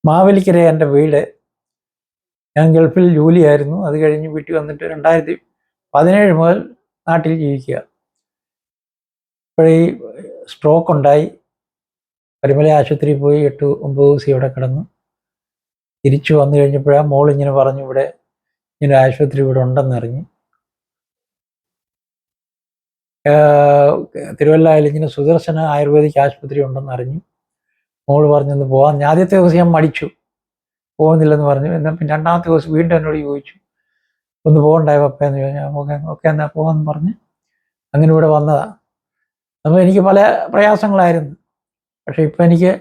മാവേലിക്കര എൻ്റെ വീട്. ഞാൻ ഗൾഫിൽ ജോലിയായിരുന്നു. അത് കഴിഞ്ഞ് വീട്ടിൽ വന്നിട്ട് 2017 മുതൽ നാട്ടിൽ ജീവിക്കുക. ഇപ്പോഴീ സ്ട്രോക്ക് ഉണ്ടായി. പരുമല ആശുപത്രിയിൽ പോയി 8-9 ദിവസം ഇവിടെ കിടന്നു. തിരിച്ചു വന്നു കഴിഞ്ഞപ്പോഴാണ് മോളിങ്ങനെ പറഞ്ഞു, ഇവിടെ ഇങ്ങനെ ആശുപത്രി ഇവിടെ ഉണ്ടെന്നറിഞ്ഞ്. തിരുവല്ലയിൽ ഇങ്ങനെ സുദർശന ആയുർവേദിക് ആശുപത്രി ഉണ്ടെന്ന് അറിഞ്ഞു. മോള് പറഞ്ഞൊന്ന് പോകാൻ. ആദ്യത്തെ ദിവസം ഞാൻ മടിച്ചു, പോകുന്നില്ലെന്ന് പറഞ്ഞു. എന്നാൽ പിന്നെ രണ്ടാമത്തെ ദിവസം വീണ്ടും എന്നോട് ചോദിച്ചു, ഒന്ന് പോകണ്ടായോ പപ്പയെന്ന് ചോദിച്ചാൽ ഓക്കെ എന്നാൽ പോകാമെന്ന് പറഞ്ഞ് അങ്ങനെ ഇവിടെ വന്നതാണ്. അപ്പോൾ എനിക്ക് പല പ്രയാസങ്ങളായിരുന്നു. പക്ഷേ ഇപ്പം എനിക്ക്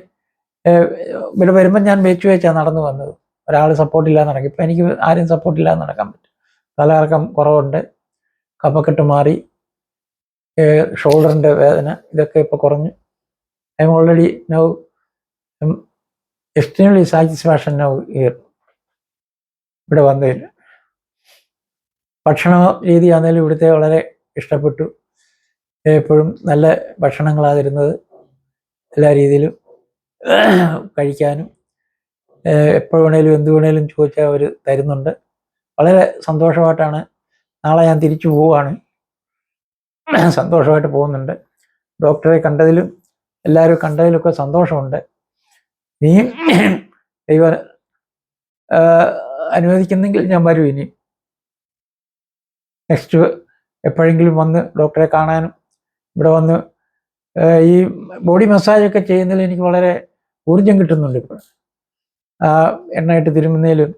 ഇവിടെ വരുമ്പം ഞാൻ വെച്ചാണ് നടന്നു വന്നത്. ഒരാൾ സപ്പോർട്ടില്ലാതെ നടക്കും. ഇപ്പം എനിക്ക് ആരും സപ്പോർട്ടില്ലാതെ നടക്കാൻ പറ്റും. തലകറക്കം കുറവുണ്ട്, കഫക്കെട്ട് മാറി, ഷോൾഡറിൻ്റെ വേദന ഇതൊക്കെ ഇപ്പോൾ കുറഞ്ഞു. I M already now extremely satisfaction now here. ഇവിടെ വന്നതിൽ ഭക്ഷണ രീതി ആണെങ്കിലും ഇവിടുത്തെ വളരെ ഇഷ്ടപ്പെട്ടു. എപ്പോഴും നല്ല ഭക്ഷണങ്ങളാണ് തരുന്നത്. എല്ലാ രീതിയിലും കഴിക്കാനും എപ്പോൾ വേണേലും എന്ത് വേണേലും ചോദിച്ചാൽ അവർ തരുന്നുണ്ട്. വളരെ സന്തോഷമായിട്ടാണ്. നാളെ ഞാൻ തിരിച്ചു പോവുകയാണ്. സന്തോഷമായിട്ട് പോകുന്നുണ്ട്. ഡോക്ടറെ കണ്ടതിലും എല്ലാവരും കണ്ടതിലൊക്കെ സന്തോഷമുണ്ട്. നീ ദൈവം അനുവദിക്കുന്നെങ്കിൽ ഞാൻ വരും. ഇനി നെക്സ്റ്റ് എപ്പോഴെങ്കിലും വന്ന് ഡോക്ടറെ കാണാനും ഇവിടെ വന്ന് ഈ ബോഡി മസാജൊക്കെ ചെയ്യുന്നതിൽ എനിക്ക് വളരെ ഊർജം കിട്ടുന്നുണ്ട്. ഇപ്പോൾ എണ്ണയിട്ട് തിരുമുന്നതിലും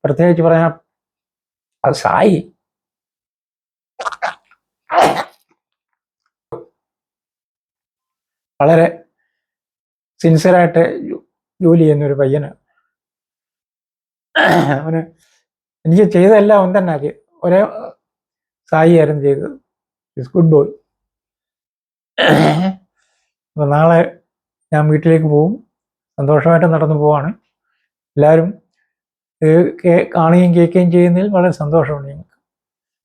പ്രത്യേകിച്ച് പറയാൻ അത് സായി വളരെ സിൻസിയറായിട്ട് ജോലി ചെയ്യുന്നൊരു പയ്യനാണ്. അവന് എനിക്ക് ചെയ്തതെല്ലാം അവൻ തന്നെ ആക്കി. ഒരേ സായി ആയിരുന്നു ചെയ്തത്. It's good boy. അപ്പോൾ നാളെ ഞാൻ വീട്ടിലേക്ക് പോകും. സന്തോഷമായിട്ട് നടന്നു പോവാണ്. എല്ലാവരും കാണുകയും കേൾക്കുകയും ചെയ്യുന്നതിൽ വളരെ സന്തോഷമുണ്ട് ഞങ്ങൾക്ക്.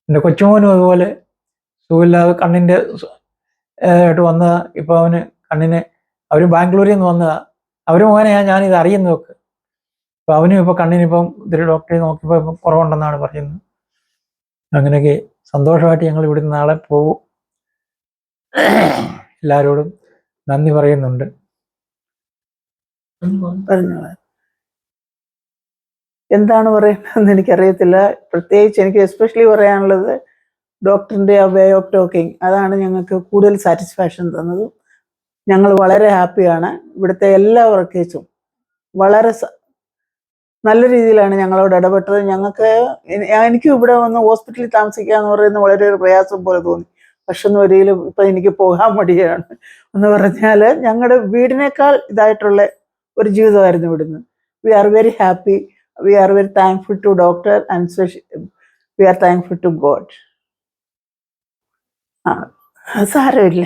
എൻ്റെ കൊച്ചുമോനും അതുപോലെ സുഖമില്ലാതെ കണ്ണിൻ്റെ ആയിട്ട് വന്നതാണ്. ഇപ്പോൾ അവന് കണ്ണിന് അവർ ബാംഗ്ലൂരിൽ നിന്ന് വന്നതാണ്. അവർ മുഖേനയാണ് ഞാനിത് അറിയുന്നതൊക്കെ. അപ്പോൾ അവനും ഇപ്പോൾ കണ്ണിനിപ്പം ഇത്തിരി ഡോക്ടറെ നോക്കിയപ്പോൾ ഇപ്പം കുറവുണ്ടെന്നാണ് പറയുന്നത്. അങ്ങനെയൊക്കെ സന്തോഷമായിട്ട് ഞങ്ങൾ ഇവിടുന്ന് നാളെ പോകും. എല്ലാവരോടും നന്ദി പറയുന്നുണ്ട്. എന്താണ് പറയേണ്ടതെന്ന് എനിക്കറിയത്തില്ല. പ്രത്യേകിച്ച് എനിക്ക് എസ്പെഷ്യലി പറയാനുള്ളത് ഡോക്ടറിൻ്റെ ആ വേ ഓഫ് ടോക്കിംഗ്, അതാണ് ഞങ്ങൾക്ക് കൂടുതൽ സാറ്റിസ്ഫാക്ഷൻ തന്നത്. ഞങ്ങൾ വളരെ ഹാപ്പിയാണ്. ഇവിടുത്തെ എല്ലാ വർക്കേഴ്സും വളരെ നല്ല രീതിയിലാണ് ഞങ്ങളോട് ഇടപെട്ടത്. എനിക്കും ഇവിടെ വന്ന് ഹോസ്പിറ്റലിൽ താമസിക്കുക എന്ന് പറയുന്നത് വളരെ ഒരു പ്രയാസം പോലെ തോന്നി. പക്ഷെ ഒരിക്കലും ഇപ്പം എനിക്ക് പോകാൻ മടിയാണ്. എന്ന് പറഞ്ഞാൽ ഞങ്ങളുടെ വീടിനേക്കാൾ ഇതായിട്ടുള്ള ഒരു ജീവിതമായിരുന്നു ഇവിടുന്ന്. We are very happy. We are very thankful to doctor and we are thankful to God. സാരമില്ല.